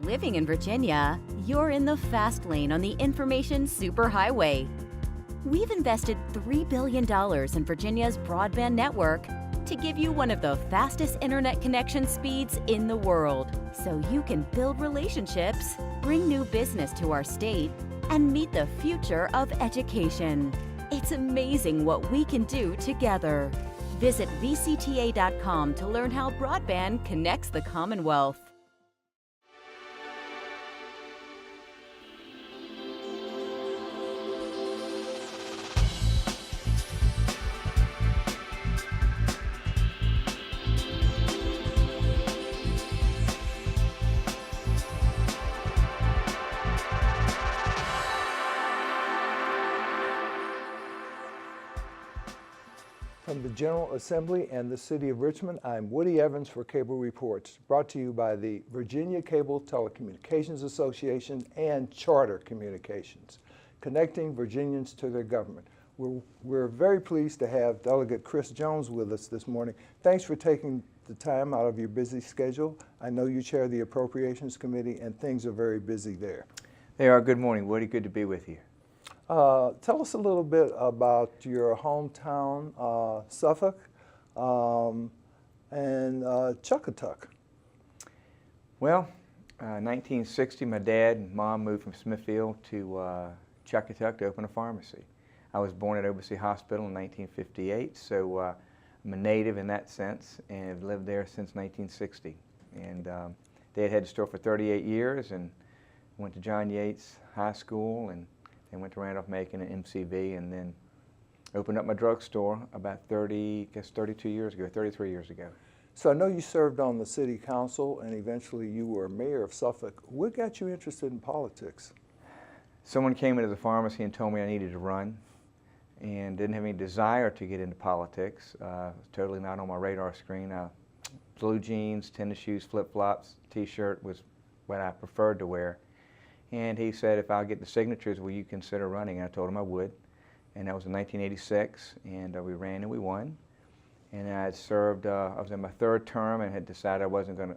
Living in Virginia, you're in the fast lane on the information superhighway. We've invested $3 billion in Virginia's broadband network to give you one of the fastest internet connection speeds in the world, so you can build relationships, bring new business to our state, and meet the future of education. It's amazing what we can do together. Visit VCTA.com to learn how broadband connects the Commonwealth. From the General Assembly and the City of Richmond, I'm Woody Evans for Cable Reports, brought to you by the Virginia Cable Telecommunications Association and Charter Communications, connecting Virginians to their government. We're very pleased to have Delegate Chris Jones with us this morning. Thanks for taking the time out of your busy schedule. I know you chair the Appropriations Committee and things are very busy there. They are. Good morning, Woody. Good to be with you. Tell us a little bit about your hometown, Suffolk, and Chuckatuck. Well, 1960, my dad and mom moved from Smithfield to Chuckatuck to open a pharmacy. I was born at Oversea Hospital in 1958, so I'm a native in that sense and have lived there since 1960. And Dad had the store for 38 years and went to John Yates High School and went to Randolph-Macon and MCV, and then opened up my drugstore about 33 years ago. So I know you served on the city council and eventually you were mayor of Suffolk. What got you interested in politics? Someone came into the pharmacy and told me I needed to run and didn't have any desire to get into politics. It was totally not on my radar screen. Blue jeans, tennis shoes, flip-flops, t-shirt was what I preferred to wear. And he said, if I'll get the signatures, will you consider running? And I told him I would. And that was in 1986, and we ran and we won. And I had served, I was in my third term and had decided I wasn't going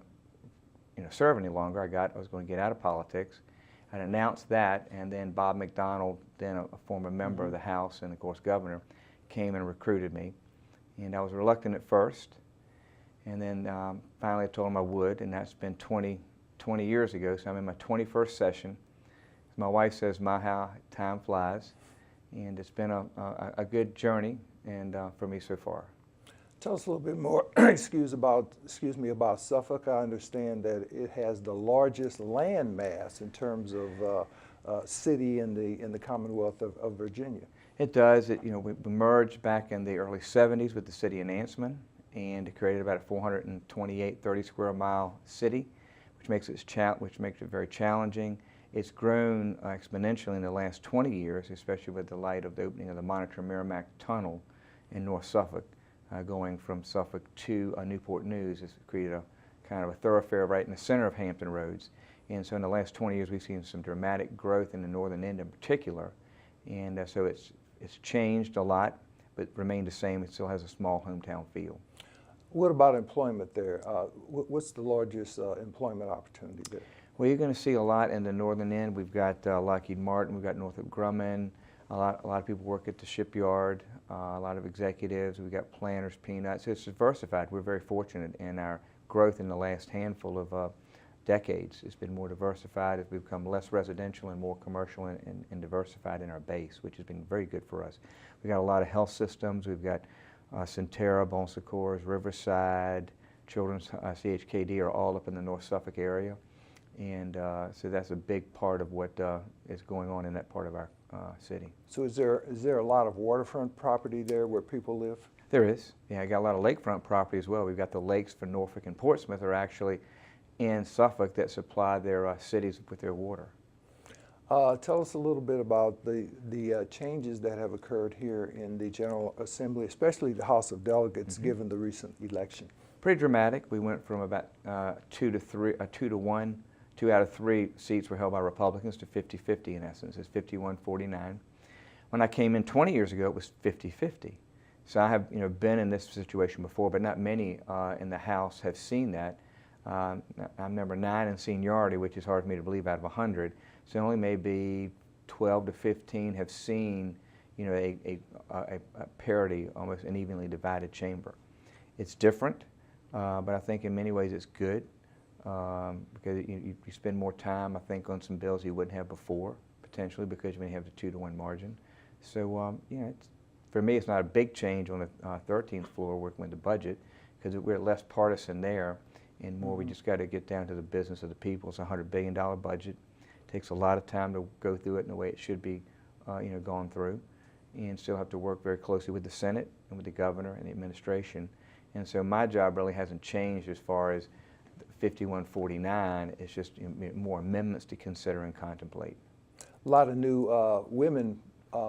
to serve any longer. I was going to get out of politics. I announced that, and then Bob McDonald, then a former member of the House and of course governor, came and recruited me. And I was reluctant at first, and then finally I told him I would, and that's been 20 years ago, so I'm in my 21st session. My wife says, my, how time flies, and it's been a good journey and for me so far. Tell us a little bit more, excuse me, about Suffolk. I understand that it has the largest land mass in terms of city in the Commonwealth of Virginia. It does. We merged back in the early 70s with the city of Nansemond, and it created about a 428 30 square mile city, which makes it very challenging. It's grown exponentially in the last 20 years, especially with the light of the opening of the Monitor Merrimack Tunnel in North Suffolk, going from Suffolk to Newport News. It's created a kind of a thoroughfare right in the center of Hampton Roads. And so in the last 20 years, we've seen some dramatic growth in the northern end in particular. And so it's changed a lot, but remained the same. It still has a small hometown feel. What about employment there? What's the largest employment opportunity there? Well, you're going to see a lot in the northern end. We've got Lockheed Martin, we've got Northrop Grumman, a lot of people work at the shipyard, a lot of executives, we've got planters, peanuts. It's diversified. We're very fortunate in our growth in the last handful of decades. It's been more diversified as we've become less residential and more commercial and diversified in our base, which has been very good for us. We've got a lot of health systems. We've got Centera, Bon Secours, Riverside, Children's CHKD are all up in the North Suffolk area. And so that's a big part of what is going on in that part of our city. So is there a lot of waterfront property there where people live? There is. Yeah, I got a lot of lakefront property as well. We've got the lakes for Norfolk and Portsmouth are actually in Suffolk that supply their cities with their water. Tell us a little bit about the changes that have occurred here in the General Assembly, especially the House of Delegates, given the recent election. Pretty dramatic. We went from about 2 to 1. 2 out of 3 seats were held by Republicans to 50-50 in essence. It's 51-49. When I came in 20 years ago, it was 50-50. So I have been in this situation before, but not many in the House have seen that. I'm number 9 in seniority, which is hard for me to believe out of 100. So only maybe 12 to 15 have seen, you know, a parity, almost an evenly divided chamber. It's different, but I think in many ways it's good because you spend more time, I think, on some bills you wouldn't have before, potentially because you may have the 2-to-1 margin. So, you know, for me, it's not a big change on the 13th floor working with the budget because we're less partisan there and more we just got to get down to the business of the people. It's a $100 billion budget. It takes a lot of time to go through it in the way it should be, you know, gone through, and still have to work very closely with the Senate and with the governor and the administration. And so my job really hasn't changed as far as 5149. It's just, you know, more amendments to consider and contemplate. A lot of new women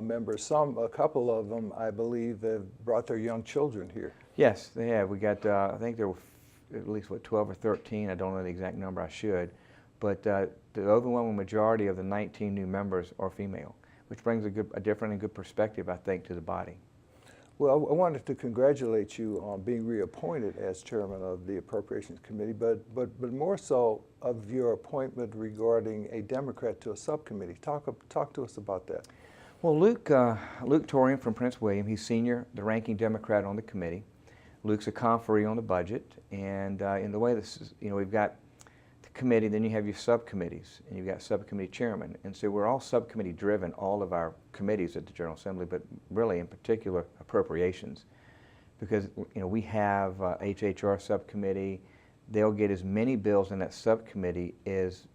members, a couple of them, I believe, have brought their young children here. Yes, they have. We got, I think there were at least, 12 or 13, I don't know the exact number, I should, but the overwhelming majority of the 19 new members are female, which brings a different and good perspective, I think, to the body. Well, I wanted to congratulate you on being reappointed as chairman of the Appropriations Committee, but more so of your appointment regarding a Democrat to a subcommittee. Talk to us about that. Well, Luke Torian from Prince William, he's senior, the ranking Democrat on the committee. Luke's a conferee on the budget, and in the way this is, you know, we've got the committee, then you have your subcommittees, and you've got subcommittee chairman, and so we're all subcommittee driven, all of our committees at the General Assembly, but really in particular appropriations, because, you know, we have HHR subcommittee. They'll get as many bills in that subcommittee as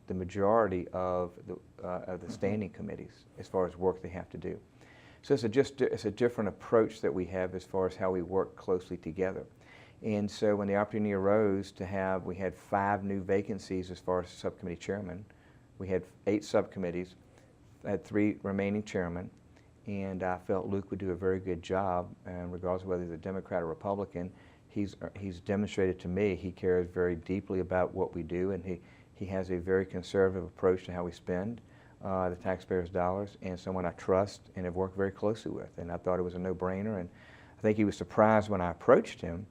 the majority of the standing committees as far as work they have to do. So it's a different approach that we have as far as how we work closely together. And so when the opportunity arose we had 5 new vacancies as far as subcommittee chairman. We had 8 subcommittees, I had 3 remaining chairmen, and I felt Luke would do a very good job, and regardless of whether he's a Democrat or Republican, he's demonstrated to me he cares very deeply about what we do, and he has a very conservative approach to how we spend the taxpayers' dollars, and someone I trust and have worked very closely with. And I thought it was a no-brainer, and I think he was surprised when I approached him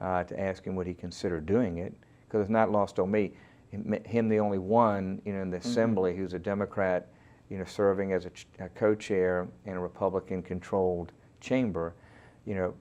to ask him would he consider doing it, because it's not lost on me. Him the only one, you know, in the Assembly who's a Democrat, you know, serving as a co-chair in a Republican-controlled chamber. You know,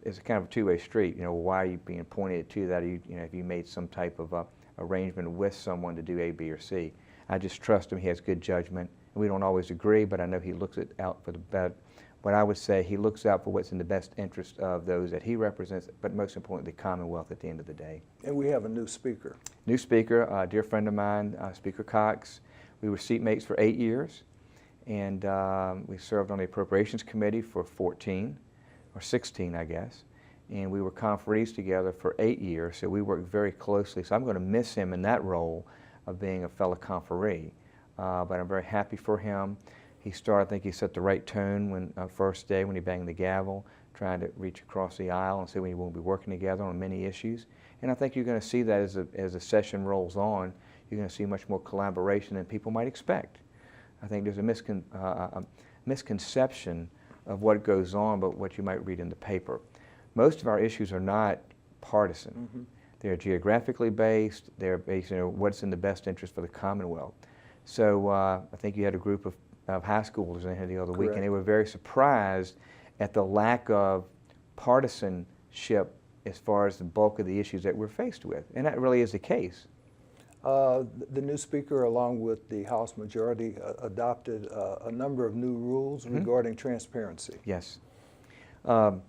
it's kind of a two-way street. You know, why are you being appointed to that? You know, if you made some type of arrangement with someone to do A, B, or C. I just trust him. He has good judgment. We don't always agree, but I know he looks out for the best. What I would say, he looks out for what's in the best interest of those that he represents, but most importantly, the Commonwealth at the end of the day. And we have a new speaker. New speaker, a dear friend of mine, Speaker Cox. We were seatmates for 8 years, and we served on the Appropriations Committee for 14, or 16, I guess. And we were conferees together for 8 years, so we worked very closely. So I'm going to miss him in that role of being a fellow conferee, but I'm very happy for him. I think he set the right tone when first day when he banged the gavel, trying to reach across the aisle and say we will be working together on many issues. And I think you're going to see that as the session rolls on, you're going to see much more collaboration than people might expect. I think there's a misconception of what goes on, but what you might read in the paper. Most of our issues are not partisan. They're geographically based. They're based on what's in the best interest for the Commonwealth. So I think you had a group of high schoolers in here the other week, and they were very surprised at the lack of partisanship as far as the bulk of the issues that we're faced with. And that really is the case. The new speaker, along with the House majority, adopted a number of new rules regarding transparency. Yes. Of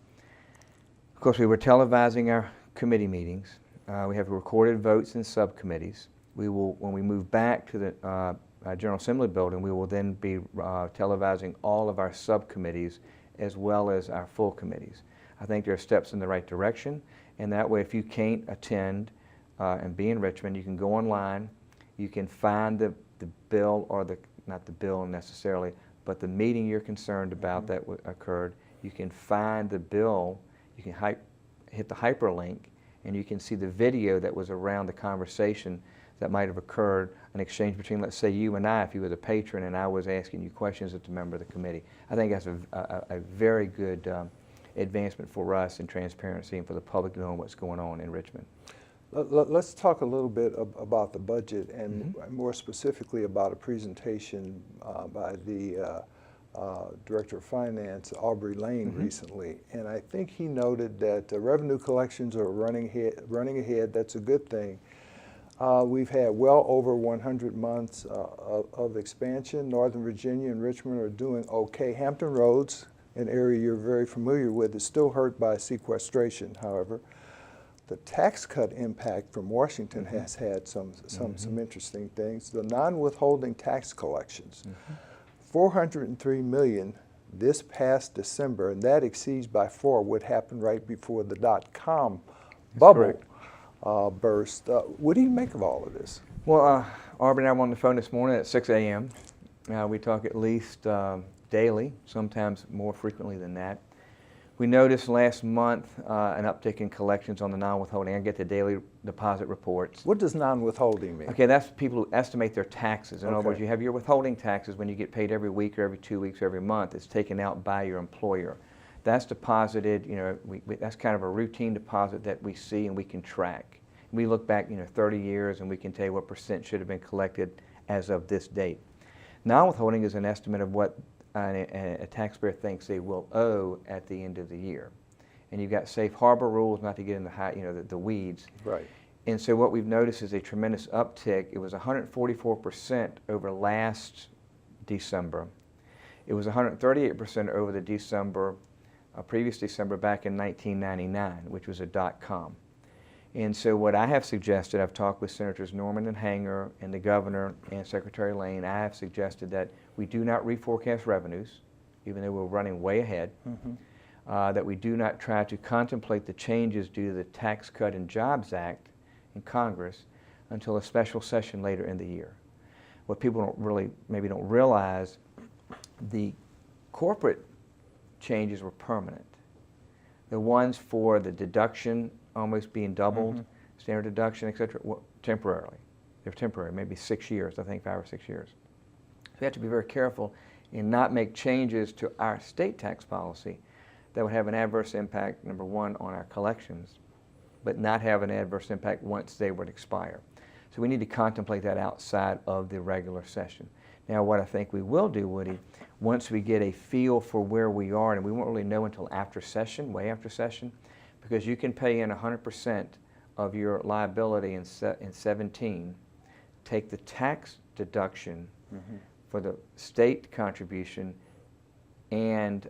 course, we were televising our committee meetings. We have recorded votes in subcommittees. We will, when we move back to the General Assembly building, we will then be televising all of our subcommittees as well as our full committees. I think there are steps in the right direction, and that way if you can't attend and be in Richmond, you can go online, you can find the bill, or not the bill necessarily, but the meeting you're concerned about that occurred. You can find the bill, you can hit the hyperlink, and you can see the video that was around the conversation that might have occurred, an exchange between, let's say, you and I, if you were the patron and I was asking you questions as a member of the committee. I think that's a very good advancement for us in transparency and for the public knowing what's going on in Richmond. Let's talk a little bit about the budget and more specifically about a presentation by the Director of Finance, Aubrey Lane, recently. And I think he noted that revenue collections are running ahead. That's a good thing. We've had well over 100 months of expansion. Northern Virginia and Richmond are doing okay. Hampton Roads, an area you're very familiar with, is still hurt by sequestration, however. The tax cut impact from Washington has had some interesting things. The non-withholding tax collections, $403 million this past December, and that exceeds by far what happened right before the dot-com bubble burst. What do you make of all of this? Well, Aubrey and I were on the phone this morning at 6 a.m. We talk at least daily, sometimes more frequently than that. We noticed last month an uptick in collections on the non-withholding. I get the daily deposit reports. What does non-withholding mean? Okay, that's people who estimate their taxes. In other words, you have your withholding taxes when you get paid every week or every 2 weeks or every month. It's taken out by your employer. That's deposited, that's kind of a routine deposit that we see and we can track. We look back, 30 years and we can tell you what percent should have been collected as of this date. Non-withholding is an estimate of what a taxpayer thinks they will owe at the end of the year. And you've got safe harbor rules, not to get in the weeds. Right. And so what we've noticed is a tremendous uptick. It was 144% over last December. It was 138% over the previous December back in 1999, which was a dot-com. And so what I have suggested, I've talked with Senators Norman and Hanger and the Governor and Secretary Lane, I have suggested that we do not reforecast revenues, even though we're running way ahead, that we do not try to contemplate the changes due to the Tax Cut and Jobs Act in Congress until a special session later in the year. What people maybe don't realize, the corporate changes were permanent. The ones for the deduction almost being doubled, standard deduction, et cetera, temporarily. They're temporary, maybe 6 years, I think 5 or 6 years. So we have to be very careful and not make changes to our state tax policy that would have an adverse impact, number one, on our collections, but not have an adverse impact once they would expire. So we need to contemplate that outside of the regular session. Now, what I think we will do, Woody, once we get a feel for where we are, and we won't really know until after session, way after session, because you can pay in 100% of your liability in 17, take the tax deduction for the state contribution, and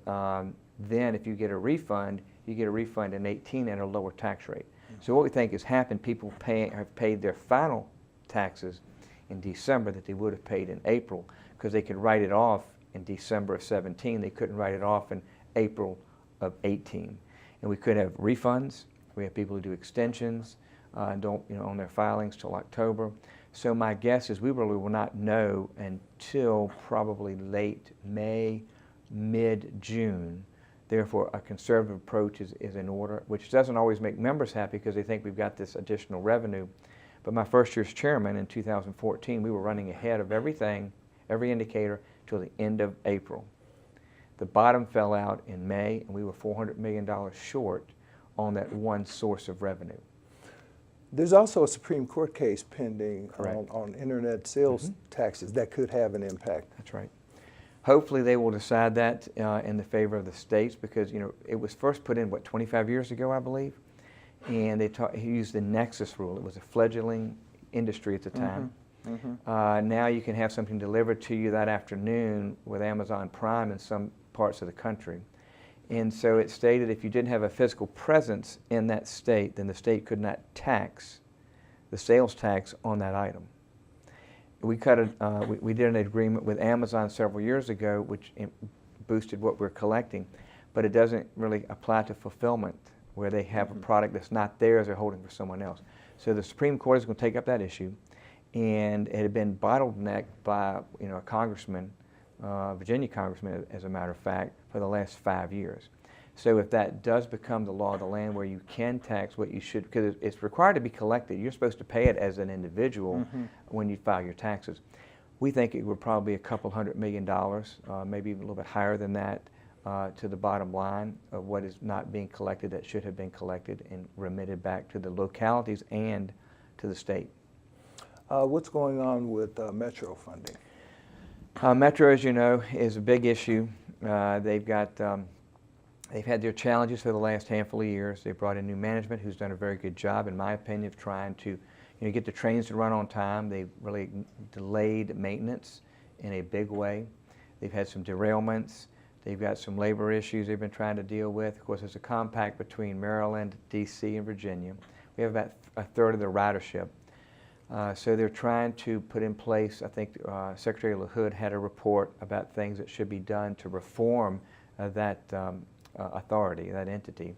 then if you get a refund, you get a refund in 18 at a lower tax rate. So what we think has happened, people have paid their final taxes in December that they would have paid in April, because they could write it off in December of 17. They couldn't write it off in April of 18. And we could have refunds. We have people who do extensions and don't, on their filings till October. So my guess is we really will not know until probably late May, mid-June. Therefore, a conservative approach is in order, which doesn't always make members happy because they think we've got this additional revenue. But my first year as chairman in 2014, we were running ahead of everything, every indicator, till the end of April. The bottom fell out in May, and we were $400 million short on that one source of revenue. There's also a Supreme Court case pending on internet sales taxes that could have an impact. That's right. Hopefully they will decide that in the favor of the states, because it was first put in, 25 years ago, I believe? And they used the nexus rule. It was a fledgling industry at the time. Now you can have something delivered to you that afternoon with Amazon Prime in some parts of the country. And so it stated if you didn't have a physical presence in that state, then the state could not tax the sales tax on that item. We did an agreement with Amazon several years ago, which boosted what we're collecting, but it doesn't really apply to fulfillment, where they have a product that's not theirs, they're holding for someone else. So the Supreme Court is going to take up that issue, and it had been bottlenecked by a congressman, Virginia congressman, as a matter of fact, for the last 5 years. So if that does become the law of the land, where you can tax what you should, because it's required to be collected, you're supposed to pay it as an individual when you file your taxes. We think it would probably be $200 million, maybe even a little bit higher than that, to the bottom line of what is not being collected that should have been collected and remitted back to the localities and to the state. What's going on with Metro funding? Metro, as you know, is a big issue. They've had their challenges for the last handful of years. They brought in new management who's done a very good job, in my opinion, of trying to get the trains to run on time. They've really delayed maintenance in a big way. They've had some derailments. They've got some labor issues they've been trying to deal with. Of course, there's a compact between Maryland, D.C., and Virginia. We have about a third of the ridership. So they're trying to put in place, I think Secretary LaHood had a report about things that should be done to reform that authority, that entity.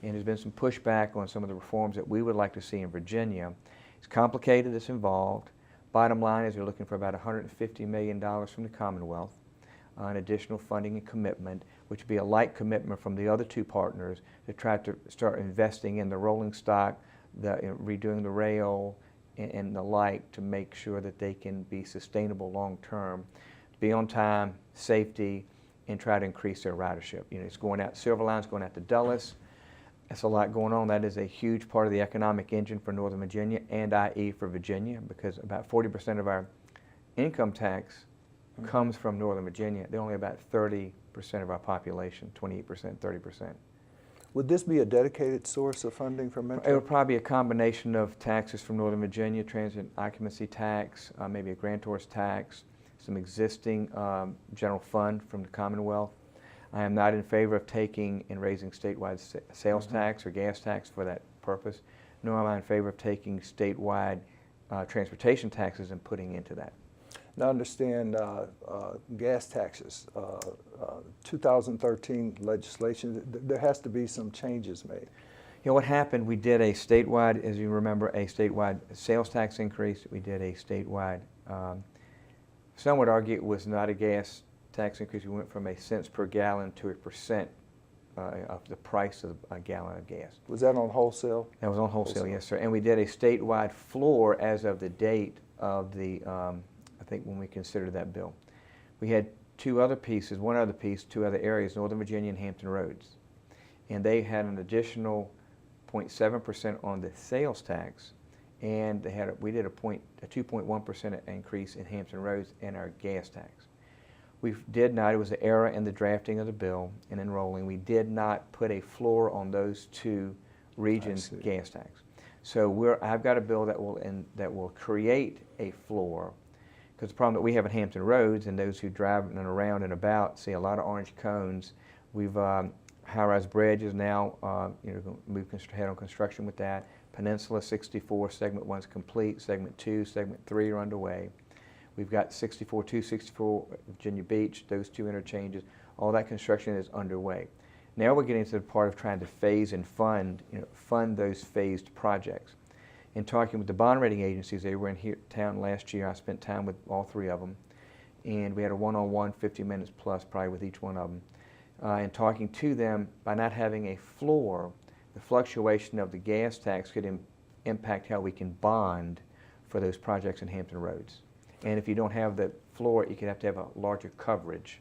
And there's been some pushback on some of the reforms that we would like to see in Virginia. It's complicated, it's involved. Bottom line is they're looking for about $150 million from the Commonwealth, an additional funding and commitment, which would be a light commitment from the other two partners to try to start investing in the rolling stock, redoing the rail, and the like, to make sure that they can be sustainable long term, be on time, safety, and try to increase their ridership. It's going out, Silver Line's going out to Dulles. That's a lot going on. That is a huge part of the economic engine for Northern Virginia and IE for Virginia, because about 40% of our income tax comes from Northern Virginia. They're only about 30% of our population, 28%, 30%. Would this be a dedicated source of funding for Metro? It would probably be a combination of taxes from Northern Virginia, transit occupancy tax, maybe a grantor's tax, some existing general fund from the Commonwealth. I am not in favor of taking and raising statewide sales tax or gas tax for that purpose, nor am I in favor of taking statewide transportation taxes and putting into that. Now, I understand gas taxes, 2013 legislation, there has to be some changes made. What happened, we did a statewide, as you remember, a statewide sales tax increase. We did a statewide, some would argue it was not a gas tax increase. We went from a cents per gallon to 1% of the price of a gallon of gas. Was that on wholesale? That was on wholesale, yes, sir. And we did a statewide floor as of the date of the, I think when we considered that bill. We had two other pieces, one other piece, two other areas, Northern Virginia and Hampton Roads. And they had an additional 0.7% on the sales tax, and they had we did a 2.1% increase in Hampton Roads and our gas tax. We did not, it was an error in the drafting of the bill and enrolling, we did not put a floor on those two regions' gas tax. So I've got a bill that will create a floor, because the problem that we have at Hampton Roads, and those who drive and around and about see a lot of orange cones. We've High-Rise Bridge is now move ahead on construction with that. Peninsula 64, segment 1 is complete. Segment 2, segment 3 are underway. We've got 64, 264 Virginia Beach, those two interchanges. All that construction is underway. Now we're getting to the part of trying to phase and fund those phased projects. In talking with the bond rating agencies, they were in town last year. I spent time with all three of them, and we had a one-on-one, 50 minutes plus probably with each one of them. And talking to them, by not having a floor, the fluctuation of the gas tax could impact how we can bond for those projects in Hampton Roads. And if you don't have the floor, you could have to have a larger coverage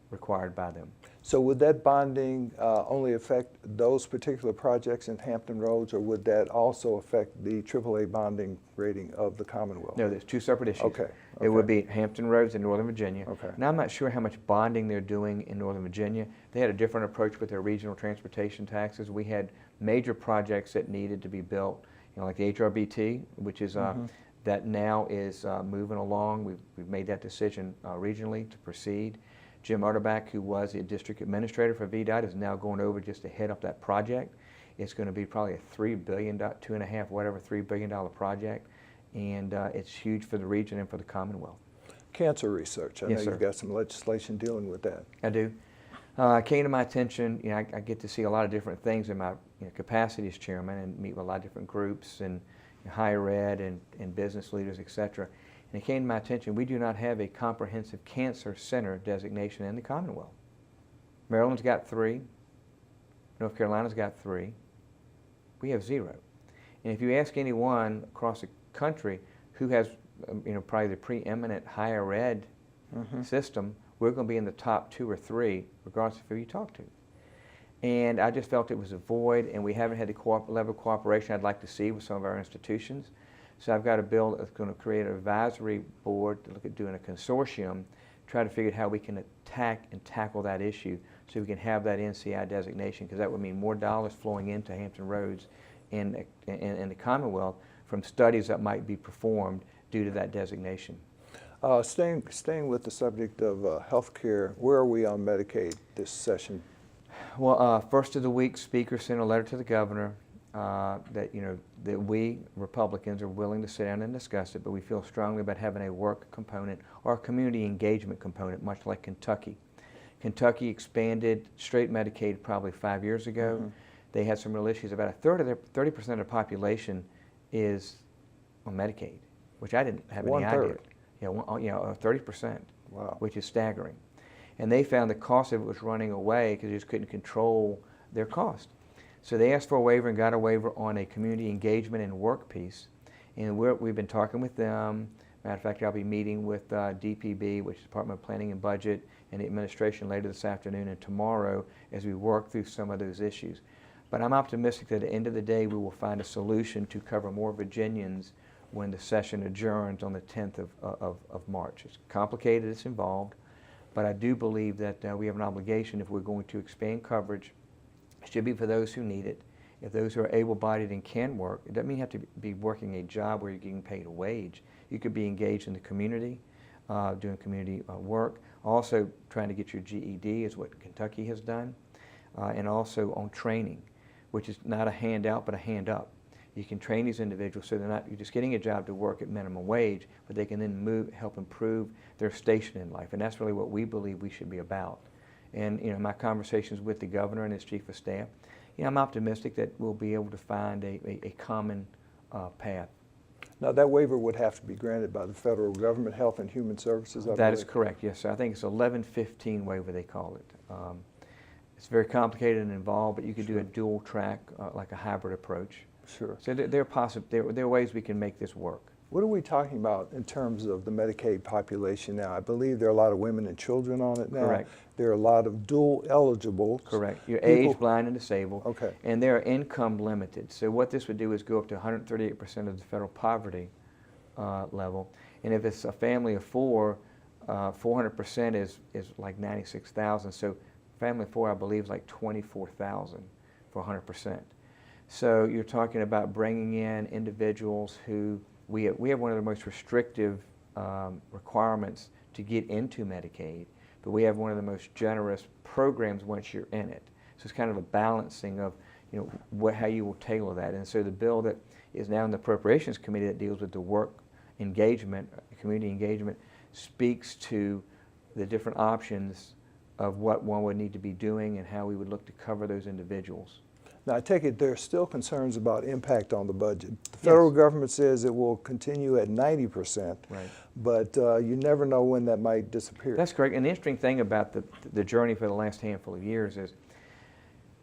required by them. So would that bonding only affect those particular projects in Hampton Roads, or would that also affect the AAA bonding rating of the Commonwealth? No, there's two separate issues. Okay. It would be Hampton Roads in Northern Virginia. Okay. Now I'm not sure how much bonding they're doing in Northern Virginia. They had a different approach with their regional transportation taxes. We had major projects that needed to be built, like the HRBT, which is that now is moving along. We've made that decision regionally to proceed. Jim Utterback, who was the district administrator for VDOT, is now going over just to head up that project. It's going to be probably a $3 billion, $3 billion project, and it's huge for the region and for the Commonwealth. Cancer research, I know Yes, sir. you've got some legislation dealing with that. I do. It came to my attention, I get to see a lot of different things in my capacity as chairman and meet with a lot of different groups and higher ed and business leaders, etc. And it came to my attention, we do not have a comprehensive cancer center designation in the Commonwealth. Maryland's got 3, North Carolina's got 3, we have 0. And if you ask anyone across the country who has probably the preeminent higher ed system, we're going to be in the top 2 or 3, regardless of who you talk to. And I just felt it was a void, and we haven't had the level of cooperation I'd like to see with some of our institutions. So I've got a bill that's going to create an advisory board to look at doing a consortium, try to figure out how we can attack and tackle that issue so we can have that NCI designation, because that would mean more dollars flowing into Hampton Roads and the Commonwealth from studies that might be performed due to that designation. Staying with the subject of health care, where are we on Medicaid this session? Well, first of the week, Speaker sent a letter to the governor that we Republicans are willing to sit down and discuss it, but we feel strongly about having a work component or a community engagement component, much like Kentucky. Kentucky expanded straight Medicaid probably 5 years ago. Mm-hmm. They had some real issues. About 30% of the population is on Medicaid, which I didn't have any idea. Yeah, 30%. Wow. Which is staggering. And they found the cost of it was running away because they just couldn't control their cost. So they asked for a waiver and got a waiver on a community engagement and work piece. And we've been talking with them. Matter of fact, I'll be meeting with DPB, which is Department of Planning and Budget, and the administration later this afternoon and tomorrow as we work through some of those issues. But I'm optimistic that at the end of the day we will find a solution to cover more Virginians when the session adjourns on the 10th of March. It's complicated, it's involved, but I do believe that we have an obligation, if we're going to expand coverage, it should be for those who need it. If those who are able-bodied and can work, it doesn't mean you have to be working a job where you're getting paid a wage. You could be engaged in the community, doing community work. Also trying to get your GED is what Kentucky has done, and also on training, which is not a handout but a hand up. You can train these individuals so you're just getting a job to work at minimum wage, but they can then help improve their station in life, and that's really what we believe we should be about. And my conversations with the governor and his chief of staff, I'm optimistic that we'll be able to find a common path. Now that waiver would have to be granted by the federal government, Health and Human Services, I believe. That is correct, yes, sir. I think it's 1115 waiver they call it. It's very complicated and involved, but you could do a dual track, like a hybrid approach. Sure. So there are ways we can make this work. What are we talking about in terms of the Medicaid population now? I believe there are a lot of women and children on it now. Correct. There are a lot of dual eligibles. Correct. You're age, blind, and disabled. Okay. And they're income limited. So what this would do is go up to 138% of the federal poverty level. And if it's a family of 4, 400% is like 96,000. So family of 4, I believe, is like 24,000 for 100%. So you're talking about bringing in individuals who we have one of the most restrictive requirements to get into Medicaid, but we have one of the most generous programs once you're in it. So it's kind of a balancing of how you will tailor that. And so the bill that is now in the Appropriations Committee that deals with the work engagement, community engagement, speaks to the different options of what one would need to be doing and how we would look to cover those individuals. Now, I take it there are still concerns about impact on the budget. The federal government says it will continue at 90%, right. But you never know when that might disappear. That's correct. And the interesting thing about the journey for the last handful of years is,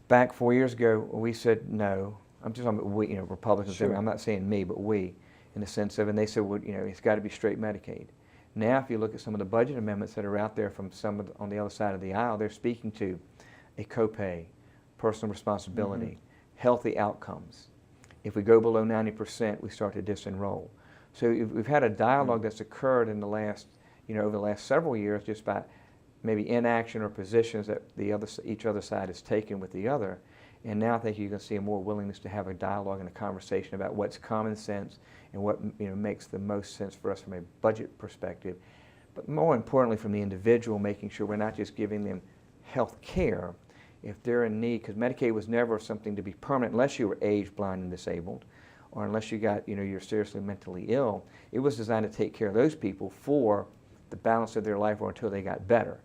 back 4 years ago, we said no. I'm just talking about we, Republicans. Sure. I'm not saying me, but we, in the sense of, and they said, well, it's got to be straight Medicaid. Now, if you look at some of the budget amendments that are out there from some of on the other side of the aisle, they're speaking to a copay, personal responsibility, healthy outcomes. If we go below 90%, we start to disenroll. So we've had a dialogue that's occurred in the last, over the last several years, just by maybe inaction or positions that each other side has taken with the other. And now I think you can see a more willingness to have a dialogue and a conversation about what's common sense and what makes the most sense for us from a budget perspective. But more importantly, from the individual, making sure we're not just giving them health care. If they're in need, because Medicaid was never something to be permanent unless you were age, blind, and disabled, or unless you got, you're seriously mentally ill. It was designed to take care of those people for the balance of their life or until they got better.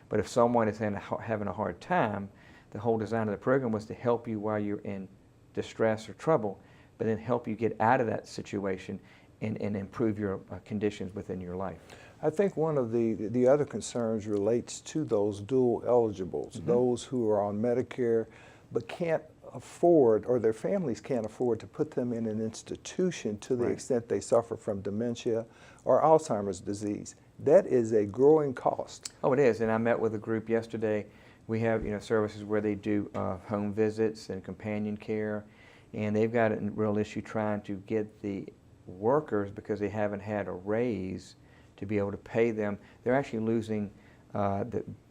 But if someone is having a hard time, the whole design of the program was to help you while you're in distress or trouble, but then help you get out of that situation and improve your conditions within your life. I think one of the other concerns relates to those dual eligibles, those who are on Medicare but can't afford, or their families can't afford to put them in an institution to the Right. extent they suffer from dementia or Alzheimer's disease. That is a growing cost. Oh, it is, and I met with a group yesterday. We have, services where they do home visits and companion care, and they've got a real issue trying to get the workers, because they haven't had a raise, to be able to pay them. They're actually losing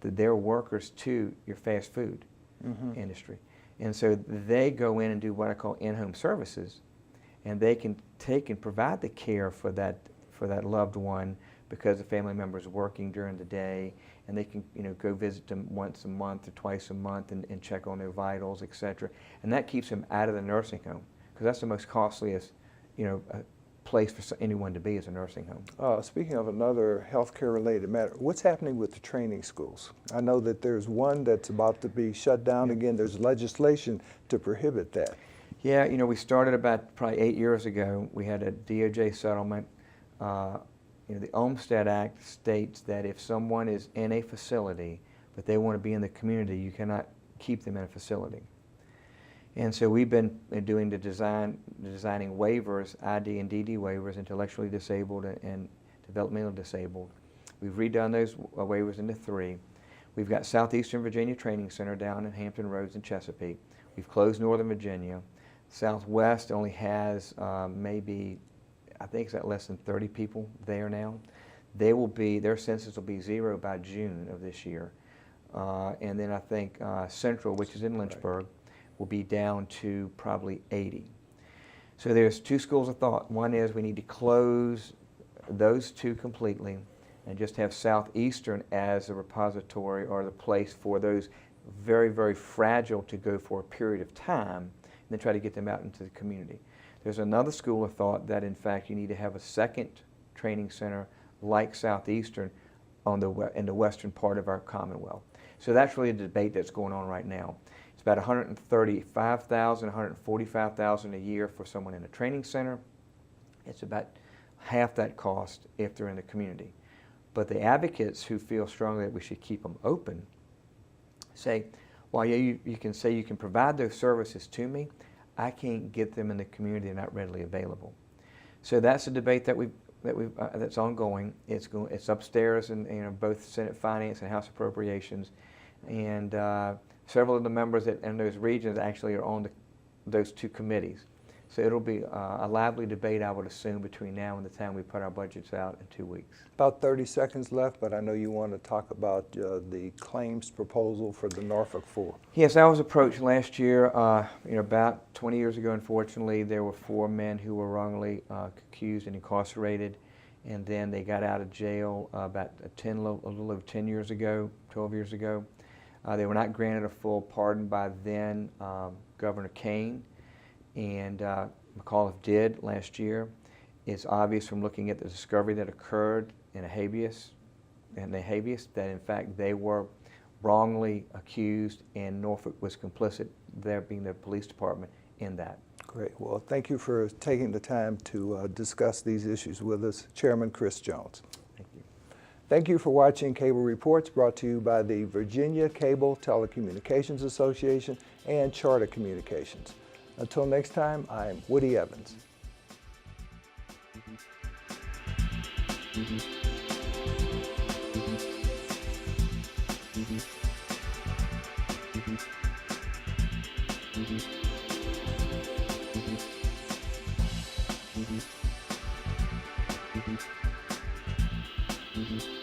their workers to your fast food industry. And so they go in and do what I call in-home services, and they can take and provide the care for that loved one, because the family member is working during the day, and they can go visit them once a month or twice a month and check on their vitals, etc. And that keeps them out of the nursing home, because that's the most costliest place for anyone to be, is a nursing home. Speaking of another healthcare related matter, what's happening with the training schools? I know that there's one that's about to be shut down again. There's legislation to prohibit that. Yeah, we started about probably 8 years ago. We had a DOJ settlement. The Olmstead Act states that if someone is in a facility but they want to be in the community, you cannot keep them in a facility. And so we've been doing designing waivers, ID and DD waivers, intellectually disabled and developmentally disabled. We've redone those waivers into 3. We've got Southeastern Virginia Training Center down in Hampton Roads in Chesapeake. We've closed Northern Virginia. Southwest only has maybe, I think it's at less than 30 people there now. Their census will be 0 by June of this year. And then I think Central, which is in Lynchburg, will be down to probably 80. So there's 2 schools of thought. One is we need to close those 2 completely and just have Southeastern as a repository or the place for those very, very fragile to go for a period of time, and then try to get them out into the community. There's another school of thought that, in fact, you need to have a second training center like Southeastern in the western part of our Commonwealth. So that's really a debate that's going on right now. It's about $135,000, $145,000 a year for someone in a training center. It's about half that cost if they're in the community. But the advocates who feel strongly that we should keep them open say, well, yeah, you can say you can provide those services to me. I can't get them in the community; they're not readily available. So that's a debate that's ongoing. It's upstairs in both Senate Finance and House Appropriations, and several of the members in those regions actually are on those 2 committees. So it'll be a lively debate, I would assume, between now and the time we put our budgets out in 2 weeks. About 30 seconds left, but I know you want to talk about the claims proposal for the Norfolk 4. Yes, I was approached last year. About 20 years ago, unfortunately, there were 4 men who were wrongly accused and incarcerated, and then they got out of jail about a little over 10 years ago, 12 years ago. They were not granted a full pardon by then Governor Kane, and McAuliffe did last year. It's obvious from looking at the discovery that occurred in the habeas, that in fact they were wrongly accused, and Norfolk was complicit, there being the police department, in that. Great. Well, thank you for taking the time to discuss these issues with us, Chairman Chris Jones. Thank you. Thank you for watching Cable Reports, brought to you by the Virginia Cable Telecommunications Association and Charter Communications. Until next time, I'm Woody Evans. Mm-hmm.